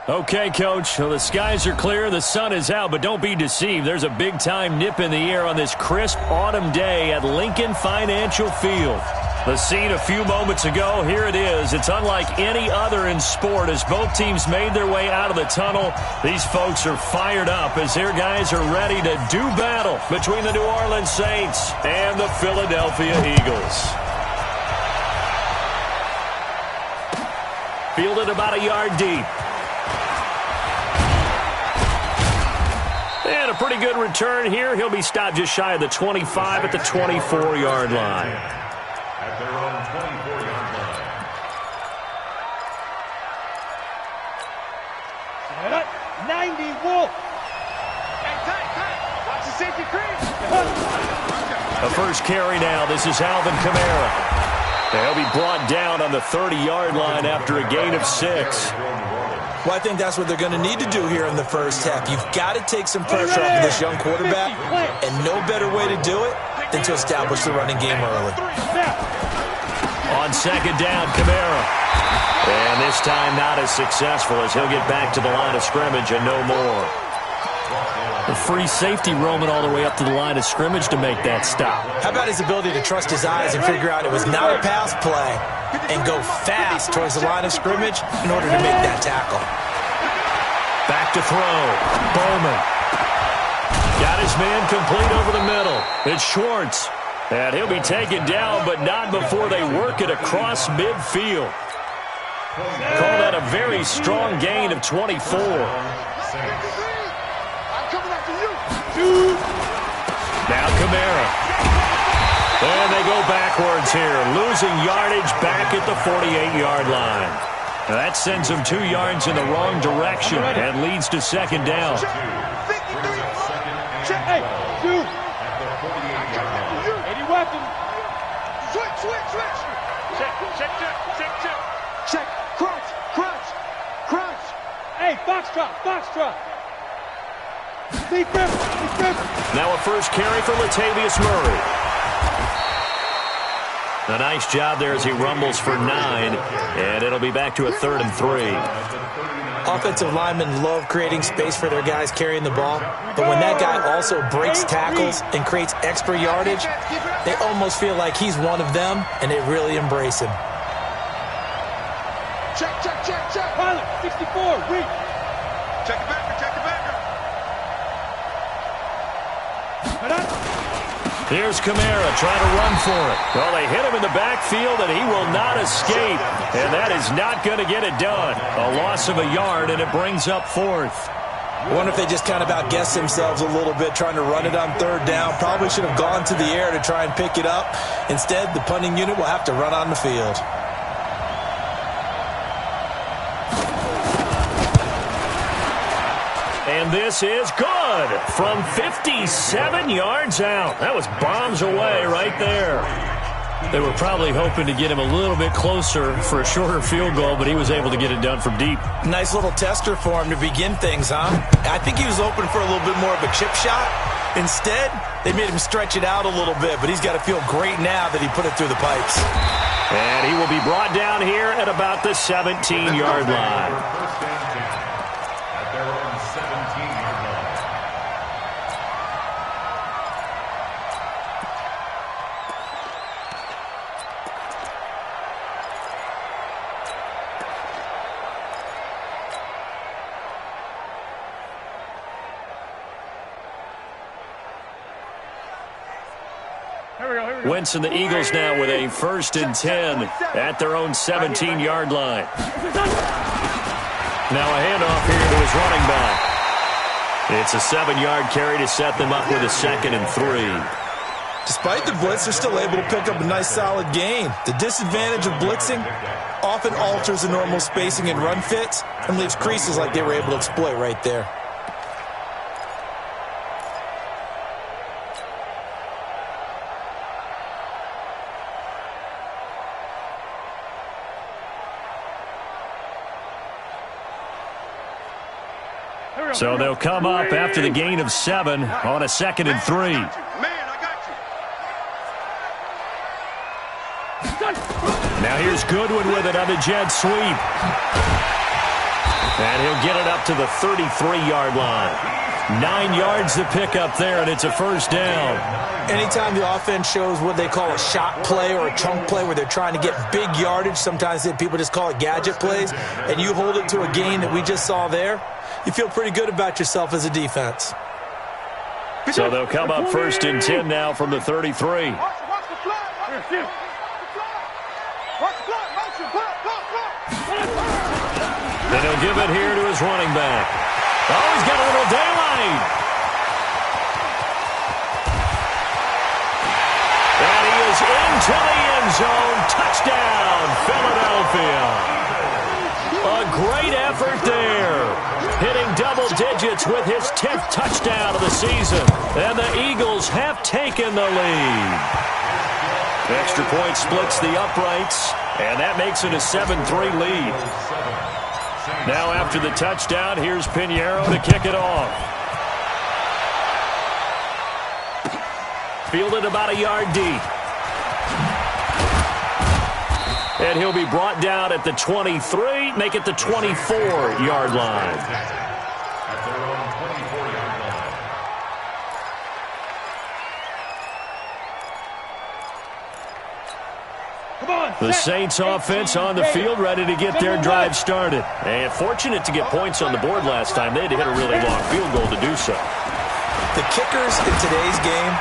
Okay, Coach. Well, the skies are clear, the sun is out, but don't be deceived. There's a big-time nip in the air on this crisp autumn day at Lincoln Financial Field. The scene a few moments ago, here it is. It's unlike any other in sport as both teams made their way out of the tunnel. These folks are fired up as their guys are ready to do battle between the New Orleans Saints and the Philadelphia Eagles. Fielded about a yard deep. And a pretty good return here. He'll be stopped just shy of the 25 at the 24-yard line. At their own 24-yard line. 90 Wolf. Hey, tight. Watch the safety crease. The first carry now. This is Alvin Kamara. They'll be brought down on the 30-yard line after a gain of 6. Well, I think that's what they're going to need to do here in the first half. You've got to take some pressure off of this young quarterback, and no better way to do it than to establish the running game early. On second down, Kamara. And this time not as successful as he'll get back to the line of scrimmage and no more. The free safety roaming all the way up to the line of scrimmage to make that stop. How about his ability to trust his eyes and figure out it was not a pass play and go fast towards the line of scrimmage in order to make that tackle. Back to throw. Bowman. Got his man complete over the middle. It's Schwartz. And he'll be taken down, but not before they work it across midfield. Call that a very strong gain of 24. Now Kamara. And they go backwards here, losing yardage back at the 48-yard line. Now that sends them 2 yards in the wrong direction and leads to second down. Hey, 2. Any weapon. Switch. Check. Crunch. Hey, foxtrot. Deep grip. Now a first carry for Latavius Murray. A nice job there as he rumbles for 9, and it'll be back to a 3rd and 3. Offensive linemen love creating space for their guys carrying the ball, but when that guy also breaks tackles and creates extra yardage, they almost feel like he's one of them, and they really embrace him. Check. Pilot, 64, reach. Check the backer. Here's Kamara trying to run for it. Well, they hit him in the backfield, and he will not escape. And that is not going to get it done. A loss of a yard, and it brings up 4th. I wonder if they just kind of outguessed themselves a little bit trying to run it on 3rd down. Probably should have gone to the air to try and pick it up. Instead, the punting unit will have to run on the field. And this is good from 57 yards out. That was bombs away right there. They were probably hoping to get him a little bit closer for a shorter field goal, but he was able to get it done from deep. Nice little tester for him to begin things, huh? I think he was open for a little bit more of a chip shot. Instead, they made him stretch it out a little bit, but he's got to feel great now that he put it through the pipes. And he will be brought down here at about the 17-yard line. At their own 17-yard line. Wentz and the Eagles now with a 1st and 10 at their own 17-yard line. Now a handoff here to his running back. It's a 7-yard carry to set them up with a 2nd and 3. Despite the blitz, they're still able to pick up a nice solid gain. The disadvantage of blitzing often alters the normal spacing and run fits and leaves creases like they were able to exploit right there. So they'll come up after the gain of 7 on a 2nd and 3. Now here's Goodwin with it on the jet sweep. And he'll get it up to the 33-yard line. 9 yards to pick up there, and it's a first down. Anytime the offense shows what they call a shot play or a chunk play where they're trying to get big yardage, sometimes people just call it gadget plays, and you hold it to a gain that we just saw there, you feel pretty good about yourself as a defense. So they'll come up first and 10 now from the 33. Then he'll give it here to his running back. Oh, he's got a little daylight. And he is into the end zone. Touchdown, Philadelphia. A great effort there. Hitting double digits with his 10th touchdown of the season. And the Eagles have taken the lead. Extra point splits the uprights. And that makes it a 7-3 lead. Now after the touchdown, here's Pinheiro to kick it off. Fielded about a yard deep. And he'll be brought down at the 23, make it the 24-yard line. At their own 24-yard line. The Saints offense on the field, ready to get their drive started. And fortunate to get points on the board last time. They had to hit a really long field goal to do so. The kickers in today's game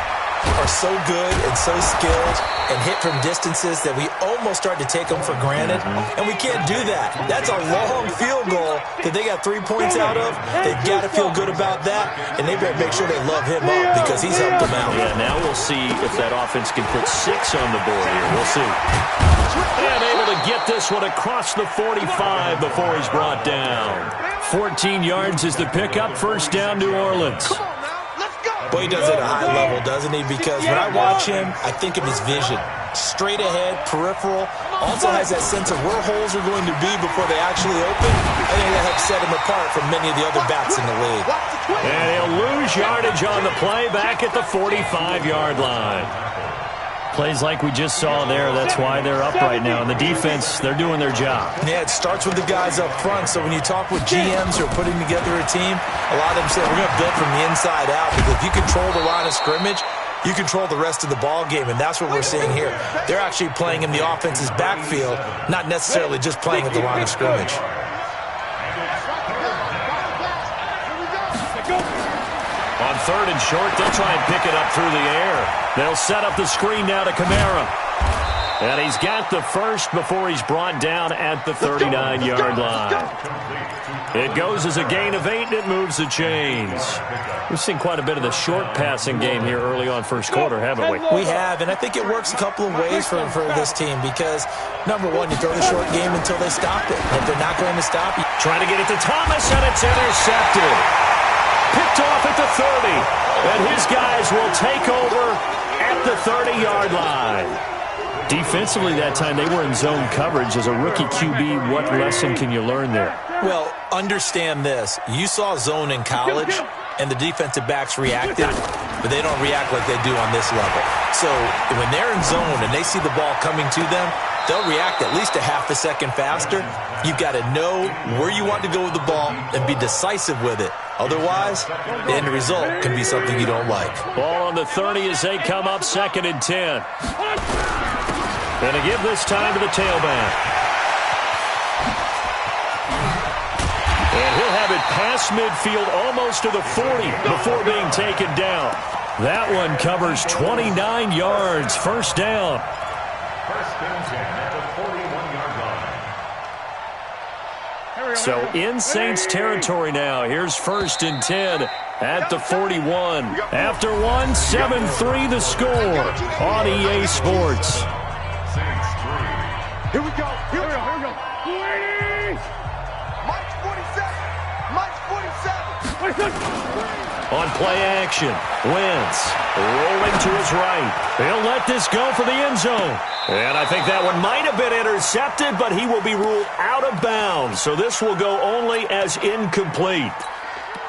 are so good and so skilled and hit from distances that we almost start to take them for granted, and we can't do that. That's a long field goal that they got 3 points out of. They've got to feel good about that, and they better make sure they love him up because he's helped them out. Yeah, now we'll see if that offense can put 6 on the board here. We'll see. And able to get this one across the 45 before he's brought down. 14 yards is the pickup. First down, New Orleans. Boy, he does it at a high level, doesn't he? Because when I watch him, I think of his vision. Straight ahead, peripheral. Also has that sense of where holes are going to be before they actually open. I think that helps set him apart from many of the other backs in the league. And he'll lose yardage on the play back at the 45-yard line. Plays like we just saw there, that's why they're up right now. And the defense, they're doing their job. Yeah, it starts with the guys up front. So when you talk with GMs who are putting together a team, a lot of them say, we're going to build from the inside out. Because if you control the line of scrimmage, you control the rest of the ball game. And that's what we're seeing here. They're actually playing in the offense's backfield, not necessarily just playing at the line of scrimmage. On third and short, they'll try and pick it up through the air. They'll set up the screen now to Kamara. And he's got the first before he's brought down at the 39-yard line. It goes as a gain of 8, and it moves the chains. We've seen quite a bit of the short passing game here early on first quarter, haven't we? We have, and I think it works a couple of ways for this team because, number one, you throw the short game until they stop it. And if they're not going to stop you. Trying to get it to Thomas, and it's intercepted. Picked off at the 30, and his guys will take over at the 30-yard line. Defensively that time, they were in zone coverage. As a rookie QB, what lesson can you learn there? Well, understand this. You saw zone in college, and the defensive backs reacted, but they don't react like they do on this level. So when they're in zone and they see the ball coming to them, they'll react at least a half a second faster. You've got to know where you want to go with the ball and be decisive with it. Otherwise, the end result can be something you don't like. Ball on the 30 as they come up, 2nd and 10. Going to give this time to the tailback. And he'll have it past midfield almost to the 40 before being taken down. That one covers 29 yards. First down. First and 10 at the 41-yard line. So in Saints territory now. Here's 1st and 10 at the 41. After one, 7-3 the score on EA Sports. Saints 3. Here we go. Here we go. Mike's 47. On play action, Wentz rolling to his right. He'll let this go for the end zone. And I think that one might have been intercepted, but he will be ruled out of bounds. So this will go only as incomplete.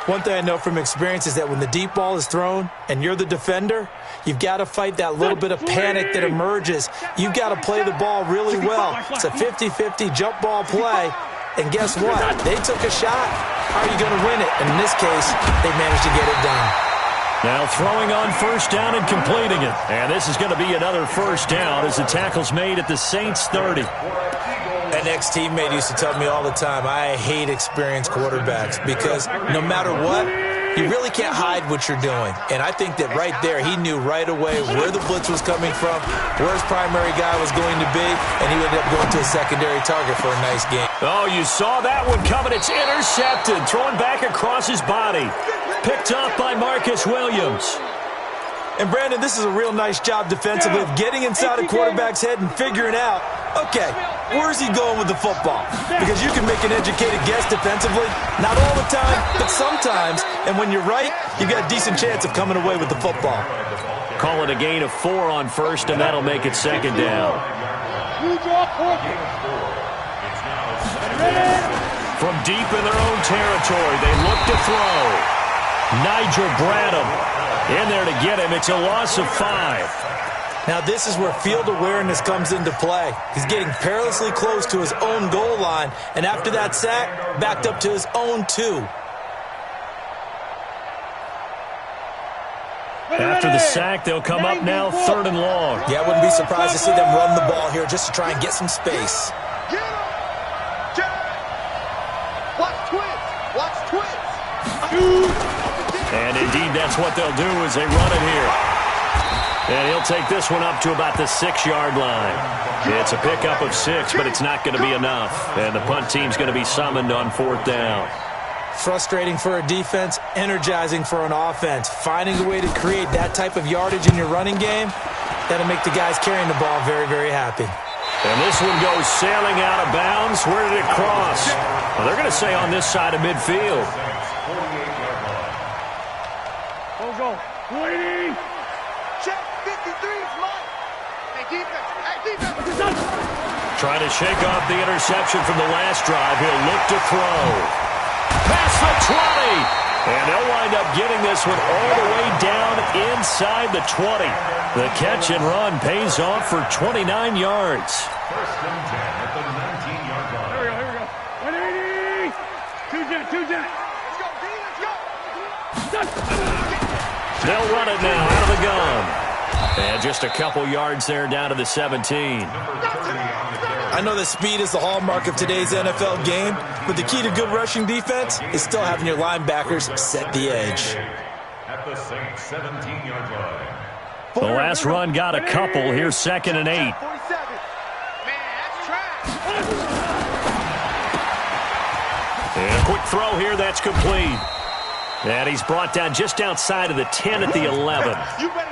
One thing I know from experience is that when the deep ball is thrown and you're the defender, you've got to fight that little bit of panic that emerges. You've got to play the ball really well. It's a 50-50 jump ball play. And guess what? They took a shot. How are you going to win it? And in this case, they managed to get it done. Now throwing on first down and completing it. And this is going to be another first down as the tackle's made at the Saints 30. An ex-teammate used to tell me all the time, I hate experienced quarterbacks because no matter what, you really can't hide what you're doing. And I think that right there, he knew right away where the blitz was coming from, where his primary guy was going to be, and he ended up going to a secondary target for a nice game. Oh, you saw that one coming. It's intercepted. Throwing back across his body. Picked up by Marcus Williams. And, Brandon, this is a real nice job defensively of getting inside a quarterback's head and figuring out, okay, where's he going with the football? Because you can make an educated guess defensively. Not all the time, but sometimes. And when you're right, you've got a decent chance of coming away with the football. Call it a gain of 4 on first, and that'll make it second down. From deep in their own territory, they look to throw. Nigel Bradham in there to get him. It's a loss of 5. Now this is where field awareness comes into play. He's getting perilously close to his own goal line, and after that sack, backed up to his own 2. After the sack, they'll come up now 3rd and long. Yeah, I wouldn't be surprised to see them run the ball here just to try and get some space. Watch twins. And indeed, that's what they'll do as they run it here. And he'll take this one up to about the 6-yard line. It's a pickup of 6, but it's not going to be enough. And the punt team's going to be summoned on 4th down. Frustrating for a defense, energizing for an offense. Finding a way to create that type of yardage in your running game, that'll make the guys carrying the ball very, very happy. And this one goes sailing out of bounds. Where did it cross? Well, they're going to say on this side of midfield. Go. Waiting. Check 53's mine. Hey, defense. Trying to shake off the interception from the last drive. He'll look to throw. Past the 20. And they'll wind up getting this one all the way down inside the 20. The catch and run pays off for 29 yards. First and 10 at the 19-yard line. Here we go. 180. 2 jet. Let's go, D. Let's go. They'll run it now out of the gun. And just a couple yards there down to the 17. I know that speed is the hallmark of today's NFL game, but the key to good rushing defense is still having your linebackers set the edge. At the Saints 17-yard line. The last run got a couple. Here's 2nd and 8. Man, that's trash. And a quick throw here. That's complete. And he's brought down just outside of the 10 at the 11.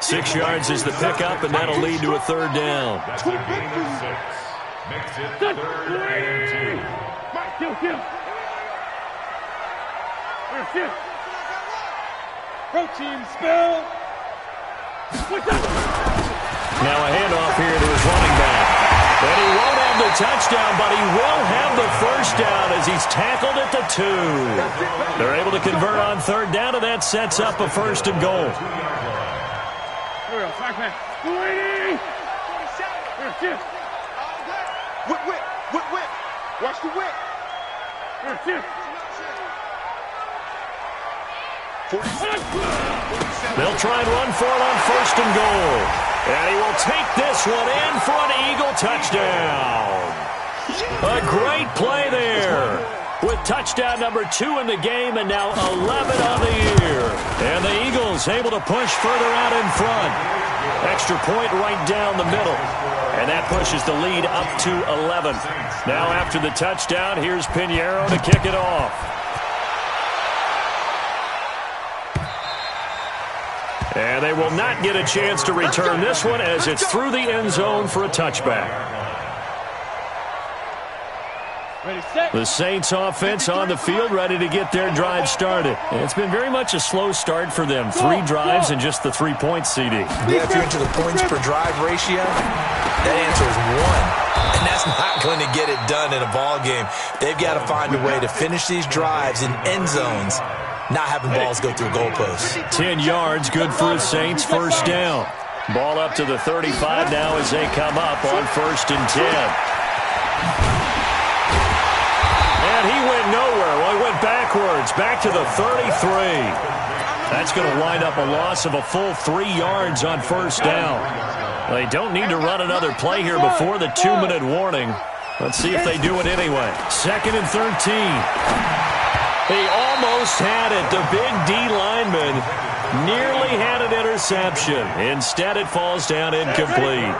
6 yards is the pickup, and that'll lead to a 3rd down. That's a gain of 6. Makes it 3rd and 2. Protein spill. Now a handoff here to his running back. And he won't have the touchdown, but he will have the first down as he's tackled at the 2. They're able to convert on 3rd down, and that sets up a 1st and goal. Here we go. Track man. 280. Here, Whip. Watch the whip. Here. They'll try and run for it on 1st and goal. And he will take this one in for an Eagle touchdown. A great play there. With touchdown number 2 in the game and now 11 on the year. And the Eagles able to push further out in front. Extra point right down the middle. And that pushes the lead up to 11. Now after the touchdown, here's Pinheiro to kick it off. And they will not get a chance to return this one as it's through the end zone for a touchback. The Saints offense on the field ready to get their drive started. And it's been very much a slow start for them. 3 drives and just the 3-point CD. Yeah, if you're into the points per drive ratio, that answer is 1. And that's not going to get it done in a ball game. They've got to find a way to finish these drives in end zones, not having balls go through goalposts. 10 yards, good for the Saints, first down. Ball up to the 35 now as they come up on 1st and 10. And he went nowhere. Well, he went backwards, back to the 33. That's going to wind up a loss of a full 3 yards on first down. They don't need to run another play here before the 2-minute warning. Let's see if they do it anyway. 2nd and 13. He almost had it. The big D lineman nearly had an interception. Instead, it falls down incomplete.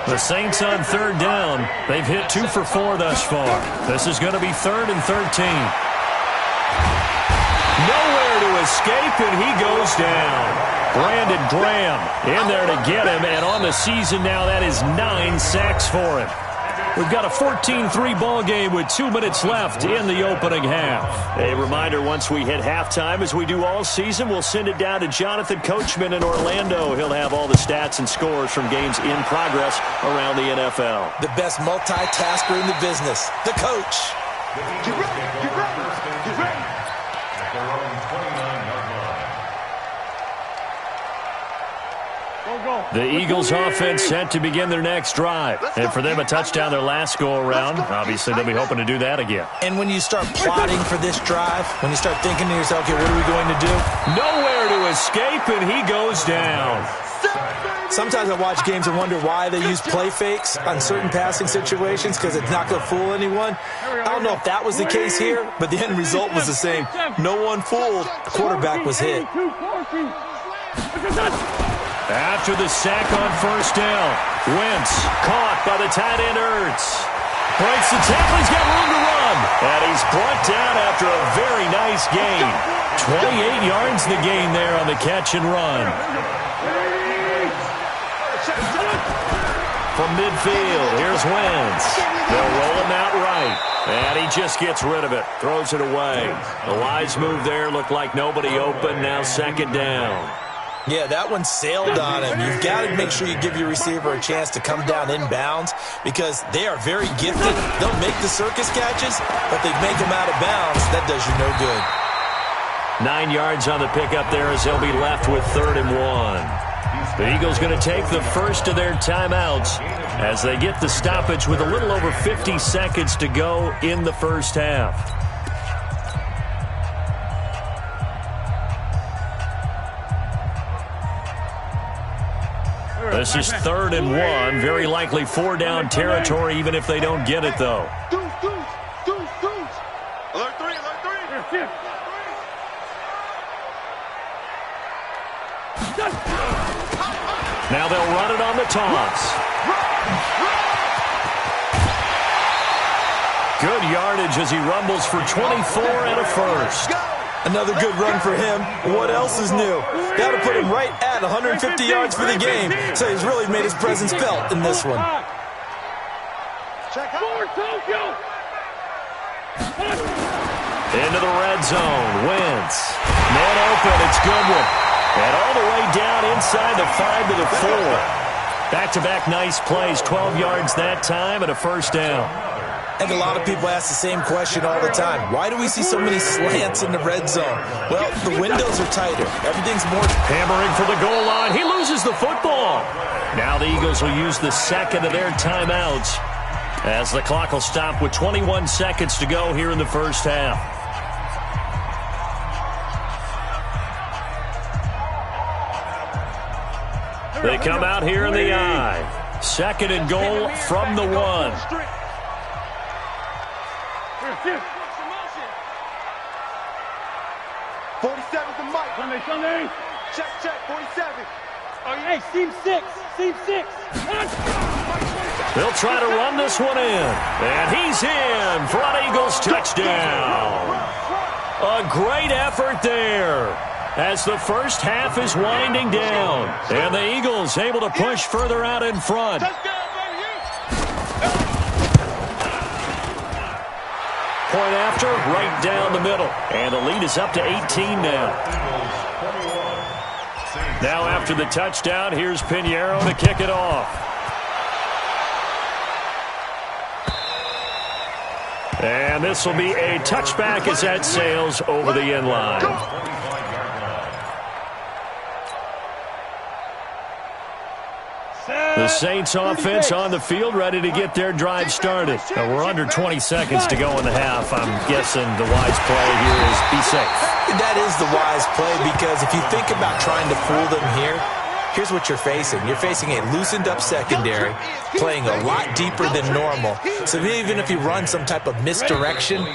The Saints on 3rd down. They've hit 2 for 4 thus far. This is going to be 3rd and 13. Nowhere to escape, and he goes down. Brandon Graham in there to get him, and on the season now, that is 9 sacks for him. We've got a 14-3 ball game with 2 minutes left in the opening half. A reminder, once we hit halftime, as we do all season, we'll send it down to Jonathan Coachman in Orlando. He'll have all the stats and scores from games in progress around the NFL. The best multitasker in the business, the coach. Get ready, get ready, get ready. The Eagles offense set to begin their next drive. And for them, a touchdown their last go-around. Obviously, they'll be hoping to do that again. And when you start plotting for this drive, when you start thinking to yourself, okay, what are we going to do? Nowhere to escape, and he goes down. Sometimes I watch games and wonder why they use play fakes on certain passing situations, because it's not going to fool anyone. I don't know if that was the case here, but the end result was the same. No one fooled. The quarterback was hit. After the sack on first down, Wentz caught by the tight end Ertz. Breaks the tackle, he's got room to run. And he's brought down after a very nice gain. 28 yards the gain there on the catch and run. From midfield, here's Wentz. They'll roll him out right. And he just gets rid of it, throws it away. The wise move there, looked like nobody open, now 2nd down. Yeah, that one sailed on him. You've got to make sure you give your receiver a chance to come down inbounds because they are very gifted. They'll make the circus catches, but they make them out of bounds. That does you no good. 9 yards on the pickup there as they'll be left with 3rd and 1. The Eagles going to take the first of their timeouts as they get the stoppage with a little over 50 seconds to go in the first half. This is 3rd and 1. Very likely 4-down territory, even if they don't get it, though. Alert 3, alert 3. Now they'll run it on the toss. Good yardage as he rumbles for 24 and a first. Another good run for him. What else is new? That'll put him right at 150 yards for the game. So he's really made his presence felt in this one. Into the red zone. Wentz. Man open. It's Goodwin. And all the way down inside the 5 to the 4. Back-to-back nice plays. 12 yards that time and a first down. I think a lot of people ask the same question all the time. Why do we see so many slants in the red zone? Well, the windows are tighter. Everything's more... Hammering for the goal line. He loses the football. Now the Eagles will use the second of their timeouts as the clock will stop with 21 seconds to go here in the first half. They come out here in the I. 2nd and goal from the 1. 47's the mic. Sunday. Check, 47. Oh, hey, seam 6. They'll try to run this one in. And he's in for an Eagles touchdown. A great effort there as the first half is winding down. And the Eagles able to push further out in front. Point after, right down the middle. And the lead is up to 18 now. Now after the touchdown, here's Pinheiro to kick it off. And this will be a touchback as that sails over the end line. The Saints offense on the field, ready to get their drive started. Now, we're under 20 seconds to go in the half. I'm guessing the wise play here is be safe. That is the wise play, because if you think about trying to fool them here, here's what you're facing. You're facing a loosened-up secondary, playing a lot deeper than normal. So even if you run some type of misdirection,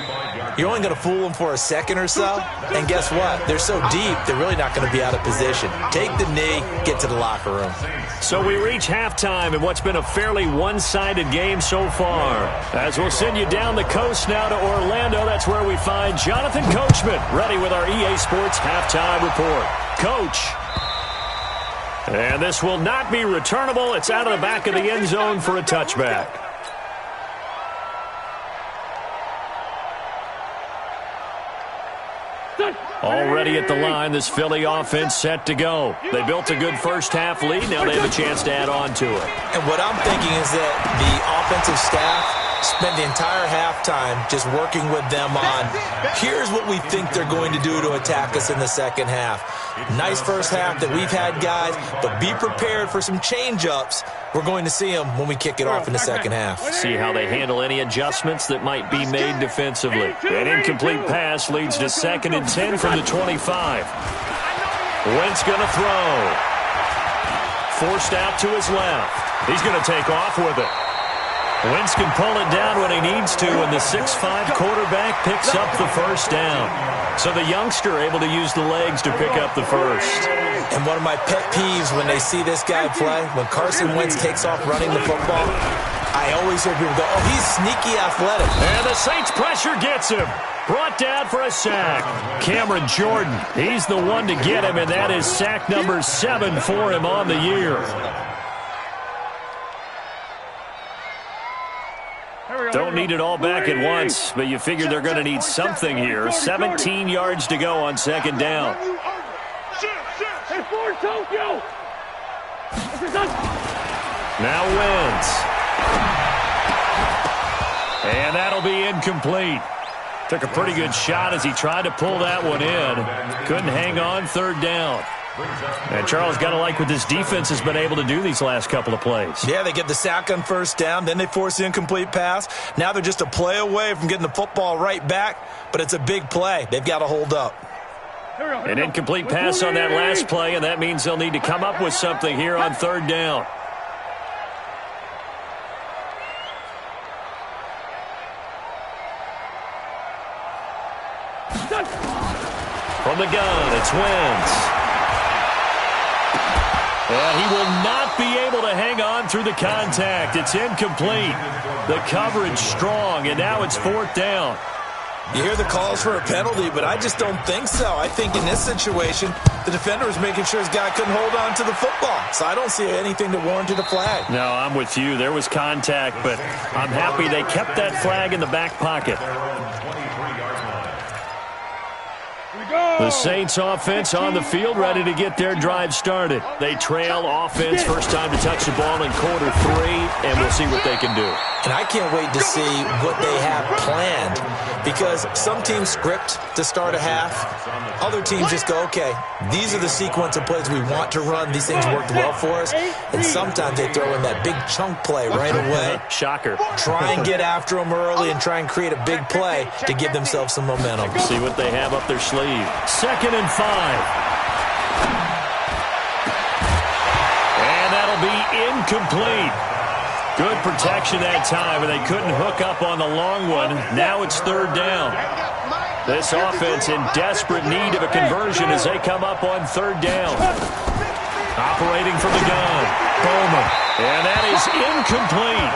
you're only going to fool them for a second or so. And guess what? They're so deep, they're really not going to be out of position. Take the knee, get to the locker room. So we reach halftime in what's been a fairly one-sided game so far. As we'll send you down the coast now to Orlando, that's where we find Jonathan Coachman, ready with our EA Sports halftime report. Coach. And this will not be returnable. It's out of the back of the end zone for a touchback. Already at the line, this Philly offense set to go. They built a good first-half lead. Now they have a chance to add on to it. And what I'm thinking is that the offensive staff spent the entire halftime just working with them on, here's what we think they're going to do to attack us in the second half. Nice first half that we've had, guys, but be prepared for some change-ups. We're going to see them when we kick it off in the second half. See how they handle any adjustments that might be made defensively. An incomplete pass leads to 2nd and 10 from the 25. Wentz going to throw. Forced out to his left. He's going to take off with it. Wentz can pull it down when he needs to, and the 6'5 quarterback picks up the first down. So the youngster able to use the legs to pick up the first. And one of my pet peeves when they see this guy play, when Carson Wentz takes off running the football, I always hear people go, oh, he's sneaky athletic. And the Saints pressure gets him. Brought down for a sack. Cameron Jordan, he's the one to get him, and that is sack number 7 for him on the year. Don't need it all back at once, but you figure they're going to need something here. 17 yards to go on 2nd down. Now Wentz. And that'll be incomplete. Took a pretty good shot as he tried to pull that one in. Couldn't hang on, 3rd down. And Charles, got to like what this defense has been able to do these last couple of plays. Yeah, they get the sack on 1st down, then they force the incomplete pass. Now they're just a play away from getting the football right back, but it's a big play. They've got to hold up. An incomplete pass on that last play, and that means they'll need to come up with something here on 3rd down. From the gun, it's Wentz. And he will not be able to hang on through the contact. It's incomplete. The coverage strong, and now it's 4th down. You hear the calls for a penalty, but I just don't think so. I think in this situation, the defender was making sure his guy couldn't hold on to the football. So I don't see anything that warranted a flag. No, I'm with you. There was contact, but I'm happy they kept that flag in the back pocket. The Saints offense on the field, ready to get their drive started. They trail offense, first time to touch the ball in quarter 3, and we'll see what they can do. And I can't wait to see what they have planned, because some teams script to start a half. Other teams just go, okay, these are the sequence of plays we want to run. These things worked well for us. And sometimes they throw in that big chunk play right away. Shocker. Try and get after them early and try and create a big play to give themselves some momentum. See what they have up their sleeve. 2nd and 5. And that'll be incomplete. Good protection that time, and they couldn't hook up on the long one. Now it's 3rd down. This offense in desperate need of a conversion as they come up on 3rd down. Operating from the gun. Bowman. And that is incomplete.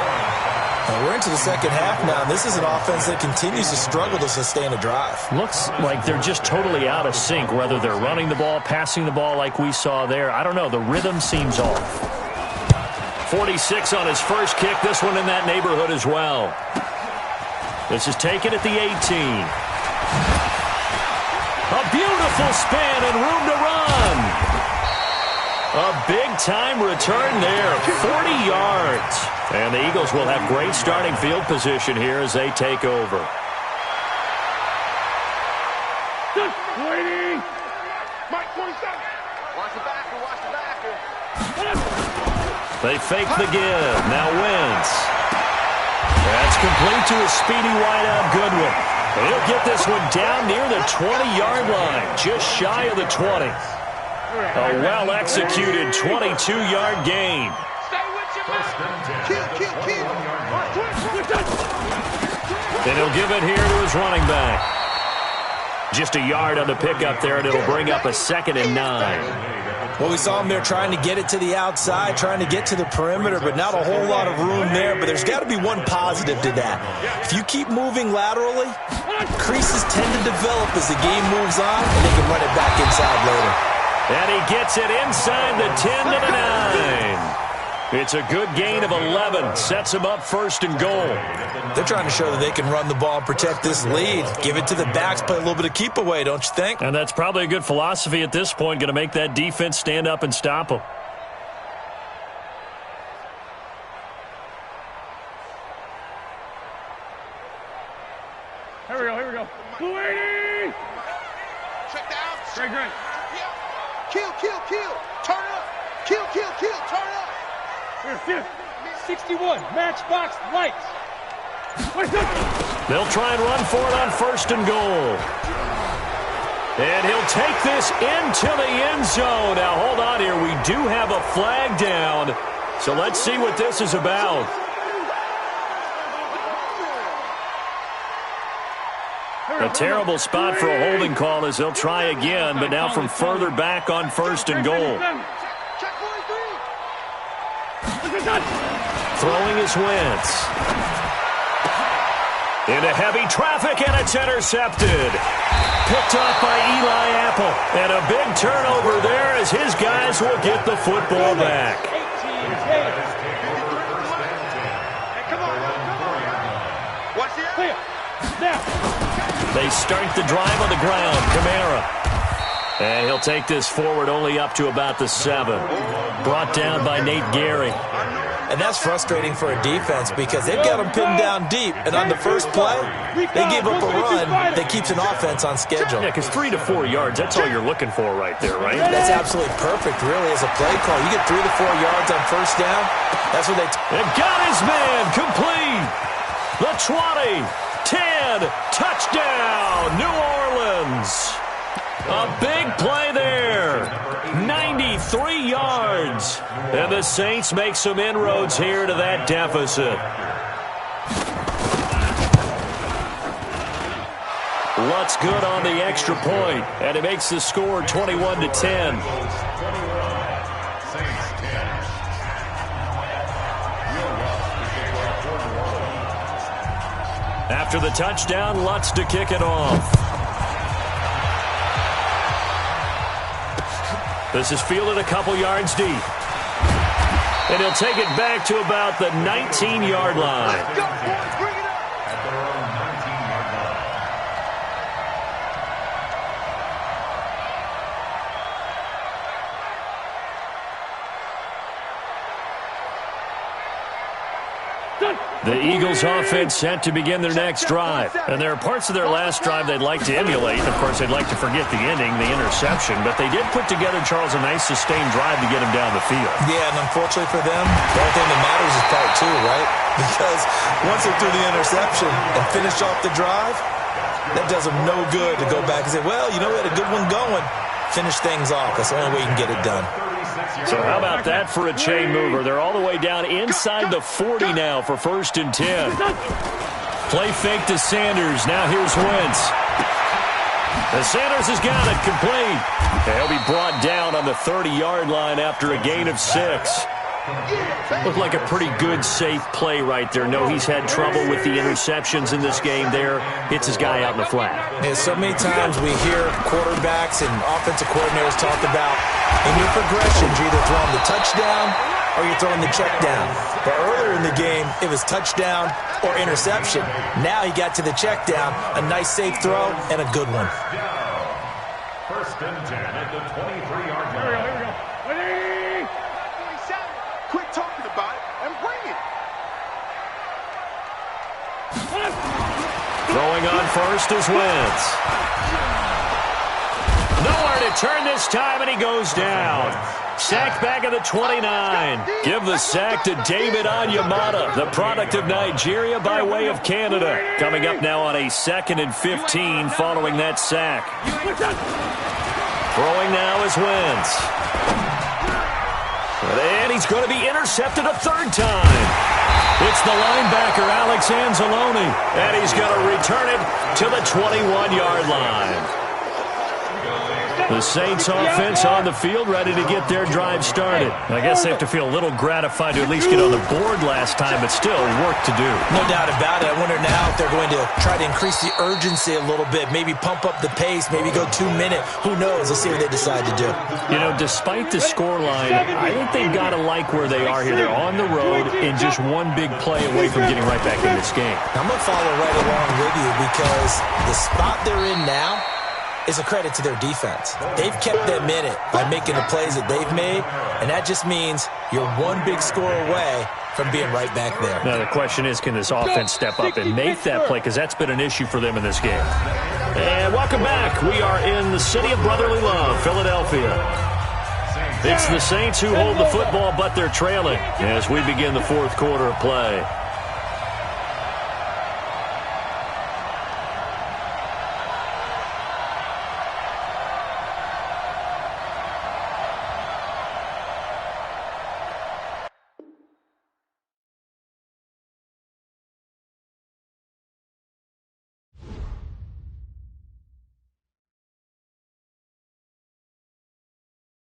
We're into the second half now, and this is an offense that continues to struggle to sustain a drive. Looks like they're just totally out of sync, whether they're running the ball, passing the ball like we saw there. I don't know. The rhythm seems off. 46 on his first kick. This one in that neighborhood as well. This is taken at the 18. A beautiful span and room to run. A big-time return there, 40 yards. And the Eagles will have great starting field position here as they take over. Waiting. Mike 27. Watch the backer, watch the backer. They fake the give. Now Wentz. That's complete to a speedy wideout Goodwin. He'll get this one down near the 20-yard line, just shy of the 20. A well-executed 22-yard gain. And he'll give it here to his running back. Just a yard on the pickup there, and it'll bring up a 2nd and 9. Well, we saw him there trying to get it to the outside, trying to get to the perimeter, but not a whole lot of room there. But there's got to be one positive to that. If you keep moving laterally, creases tend to develop as the game moves on, and they can run it back inside later. And he gets it inside the 10 to the 9. It's a good gain of 11. Sets him up 1st and goal. They're trying to show that they can run the ball and protect this lead. Give it to the backs, play a little bit of keep away, don't you think? And that's probably a good philosophy at this point. Going to make that defense stand up and stop them. Here we go, here we go. 280! Check down. Great. Kill. Turn up. Kill. Turn up. Here. 61. Matchbox lights. They'll try and run for it on 1st and goal. And he'll take this into the end zone. Now, hold on here. We do have a flag down. So let's see what this is about. A terrible spot for a holding call as they'll try again, but now from further back on 1st and goal. Throwing his Wentz. Into heavy traffic, and it's intercepted. Picked off by Eli Apple. And a big turnover there as his guys will get the football back. They start the drive on the ground. Kamara. And he'll take this forward only up to about the 7. Brought down by Nate Gary. And that's frustrating for a defense because they've got them pinned down deep. And on the first play, they give up a run that keeps an offense on schedule. Yeah, because 3 to 4 yards, that's all you're looking for right there, right? That's absolutely perfect, really, as a play call. You get 3 to 4 yards on 1st down, that's what they... And got his man complete. The 20, 10, touchdown, New Orleans. A big play there. 93 yards. And the Saints make some inroads here to that deficit. Lutz good on the extra point, and it makes the score 21 to 10. After the touchdown, Lutz to kick it off. This is fielded a couple yards deep. And he'll take it back to about the 19-yard line. Let's go, boys. Bring it up. At their own 19-yard line. The Eagles offense set to begin their next drive. And there are parts of their last drive they'd like to emulate. Of course, they'd like to forget the ending, the interception. But they did put together, Charles, a nice sustained drive to get him down the field. Yeah, and unfortunately for them, the only thing that matters is part 2, right? Because once they threw the interception and finished off the drive, that does them no good to go back and say, well, you know, we had a good one going. Finish things off. That's the only way you can get it done. So how about that for a chain mover? They're all the way down inside the 40 now for 1st and 10. Play fake to Sanders. Now here's Wentz. And Sanders has got it complete. And he'll be brought down on the 30-yard line after a gain of 6. Looked like a pretty good, safe play right there. No, he's had trouble with the interceptions in this game there. Hits his guy out in the flat. Yeah, so many times we hear quarterbacks and offensive coordinators talk about in your progressions, you're either throwing the touchdown or you're throwing the check down. But earlier in the game, it was touchdown or interception. Now he got to the check down, a nice safe throw, and a good one. 1st and 10 at the 23-yard line. Here we go. Ready? Quit talking about it and bring it. Throwing on first is Wentz. Nowhere to turn this time, and he goes down. Sack back at the 29. Give the sack to David Onyemata, the product of Nigeria by way of Canada. Coming up now on a 2nd and 15 following that sack. Throwing now is Wentz. And he's going to be intercepted a 3rd time. It's the linebacker, Alex Anzalone, and he's going to return it to the 21-yard line. The Saints offense on the field, ready to get their drive started. I guess they have to feel a little gratified to at least get on the board last time, but still work to do. No doubt about it. I wonder now if they're going to try to increase the urgency a little bit, maybe pump up the pace, maybe go 2-minute. Who knows? Let's see what they decide to do. You know, despite the scoreline, I think they've got to like where they are here. They're on the road and just one big play away from getting right back in this game. I'm going to follow right along with you because the spot they're in now is a credit to their defense. They've kept them in it by making the plays that they've made, and that just means you're one big score away from being right back there. Now, the question is, can this offense step up and make that play? Because that's been an issue for them in this game. And welcome back. We are in the city of brotherly love, Philadelphia. It's the Saints who hold the football, but they're trailing as we begin the 4th quarter of play.